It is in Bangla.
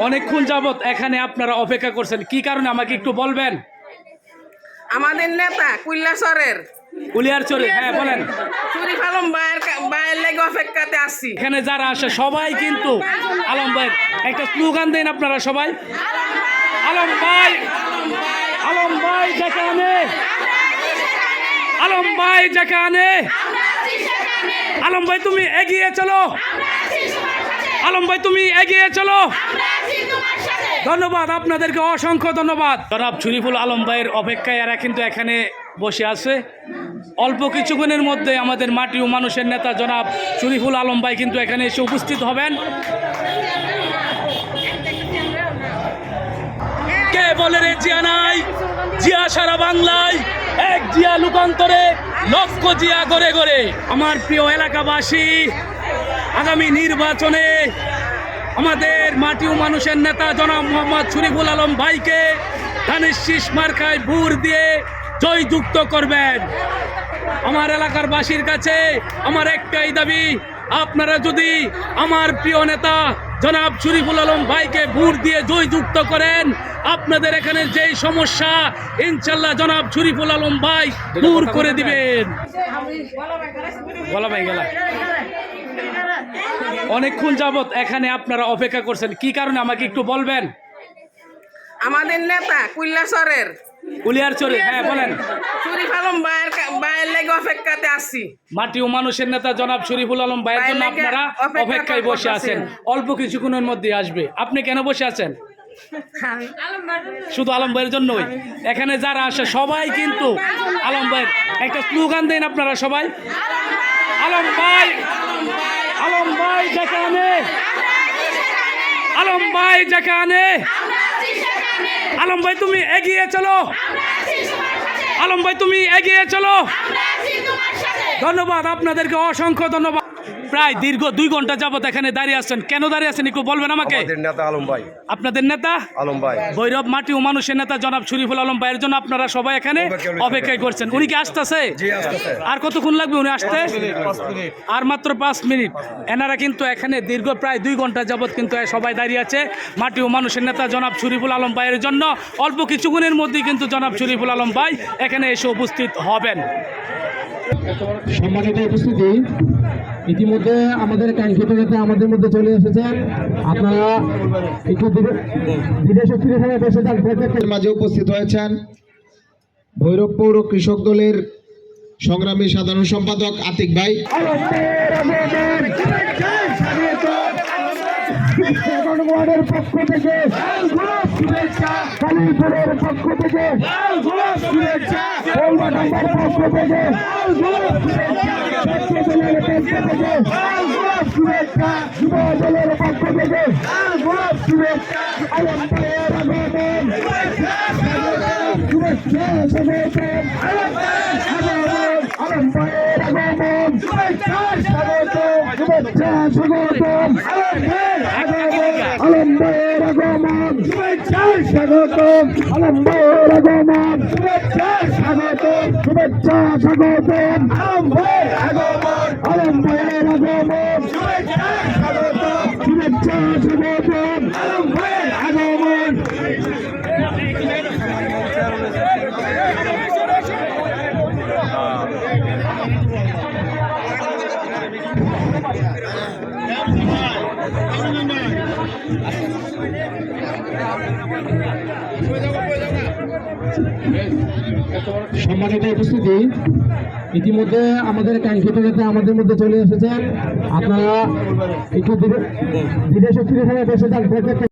অনেকক্ষণ যাবত এখানে আপনারা অপেক্ষা করছেন, কি কারণে আমাকে একটু বলবেন? আমাদের নেতা কুইল্লাচরের কুলিয়ারচরে, হ্যাঁ বলেন। শরীফ আলম ভাইয়ের লেগে অপেক্ষাতে আসছি। এখানে যারা আসে সবাই কিন্তু আলম ভাই, একটা স্লোগান দেন আপনারা সবাই, আলম ভাই, আলম ভাই যেখানে, আলম ভাই যেখানে, আলম ভাই তুমি এগিয়ে চলো, আলম ভাই তুমি এগিয়ে চলো। ধন্যবাদ আপনাদেরকে, অসংখ্য ধন্যবাদ। জনাব শরীফুল আলম ভাইয়ের অপেক্ষায় এরা কিন্তু এখানে বসে আছে। অল্প কিছুক্ষণের মধ্যে আমাদের মাটি ও মানুষের নেতা জনাব শরীফুল আলম ভাই কিন্তু এখানে এসে উপস্থিত হবেন। কে বলে রে জিয়া নাই? জিয়া সারা বাংলায়, এক জিয়া লোকান্তরে, লক্ষ জিয়া গড়ে গড়ে। আমার প্রিয় এলাকাবাসী, আগামী নির্বাচনে আমাদের মাটি ও মানুষের নেতা জনাব মোহাম্মদ শরীফুল আলম ভাইকে ধানের শীষ মার্কায় ভোট দিয়ে জয়যুক্ত করবেন। আমার এলাকার বাসীর কাছে আমার একটাই দাবি, আপনারা যদি আমার প্রিয় নেতা জনাব শরীফুল আলম ভাইকে ভোট দিয়ে জয়যুক্ত করেন, আপনাদের এখানে যেই সমস্যা ইনশাল্লাহ জনাব শরীফুল আলম ভাই দূর করে দিবেন। বলা ভাই গেলা, অনেকক্ষণ যাবত এখানে আপনারা অপেক্ষা করছেন, কি কারণে আমাকে একটু বলবেন? আমাদের নেতা কুইল্লাচরের কুলিয়ারচরে, হ্যাঁ বলেন। শরীফ আলম ভাইয়ের লেগে অপেক্ষাতে আসছি। মাটি ও মানুষের নেতা জনাব শরীফুল আলম ভাইয়ের জন্য আপনারা অপেক্ষায় বসে আছেন, অল্প কিছুক্ষণের মধ্যে আসবে। আপনি কেন বসে আছেন? শুধু আলম ভাইয়ের জন্যই। এখানে যারা আসে সবাই কিন্তু আলম ভাইয়ের, একটা স্লোগান দেন আপনারা সবাই, আলম ভাই, আলম ভাই যেখানে, আলম ভাই যেখানে, আলম ভাই তুমি এগিয়ে চলো, আলম ভাই তুমি এগিয়ে চলো। ধন্যবাদ আপনাদেরকে, অসংখ্য ধন্যবাদ। প্রায় দীর্ঘ 2 ঘন্টা যাবত এখানে দাঁড়িয়ে আছেন, কেন দাঁড়িয়ে আছেন একটু বলবেন আমাকে? নেতা আলম ভাই, আপনাদের নেতা আলম ভাই, ভৈরব মাটি ও মানুষের নেতা জনাব শরীফুল আলম ভাইয়ের জন্য আপনারা সবাই এখানে অপেক্ষা করছেন। উনি কি আসতেছে? আর কতক্ষণ লাগবে উনি আসতে? আর মাত্র 5 মিনিট। এনারা কিন্তু এখানে দীর্ঘ প্রায় 2 ঘন্টা যাবত কিন্তু সবাই দাঁড়িয়ে আছে মাটি ও মানুষের নেতা জনাব শরীফুল আলম ভাইয়ের জন্য। অল্প কিছুক্ষণের মধ্যেই কিন্তু জনাব শরীফুল আলম ভাই এখানে এসে উপস্থিত হবেন। সম্মানিত উপস্থিতি, ইতিমধ্যে আমাদের কাঙ্ক্ষিত নেতা আমাদের মধ্যে চলে এসেছেন। আপনারা একটু বিদেশে ফিরে বসে থাকবেন। মাঝে উপস্থিত হয়েছেন ভৈরব পৌর কৃষক দলের সংগ্রামী সাধারণ সম্পাদক আতিক ভাই। ওয়ার্ডের পক্ষ থেকে কালীপুরের পক্ষ থেকে পক্ষ থেকে শুভেচ্ছা, যুব দলের পক্ষ থেকে শুভেচ্ছা, আলম ভাইয়ের আগমন, শুভেচ্ছা স্বাগতম, আলম ভাইয়ের আগমন, শুভেচ্ছা স্বাগতম, শুভেচ্ছা স্বাগতম, আলম ভাইয়ের আগমন, শুভেচ্ছা স্বাগতম, আলম ভাইয়ের আগমন, শুভেচ্ছা স্বাগতম, শুভেচ্ছা স্বাগতম, আলম ভাইয়ের আগমন, আলম ভাইয়ের আগমন, শুভেচ্ছা স্বাগতম, শুভেচ্ছা স্বাগতম, আলম ভাইয়ের আগমন। সম্মানিত উপস্থিতি, ইতিমধ্যে আমাদের কাঙ্ক্ষিত নেতা আমাদের মধ্যে চলে এসেছেন। আপনারা একটু বিদেশে ফিরে বসে থাকবেন।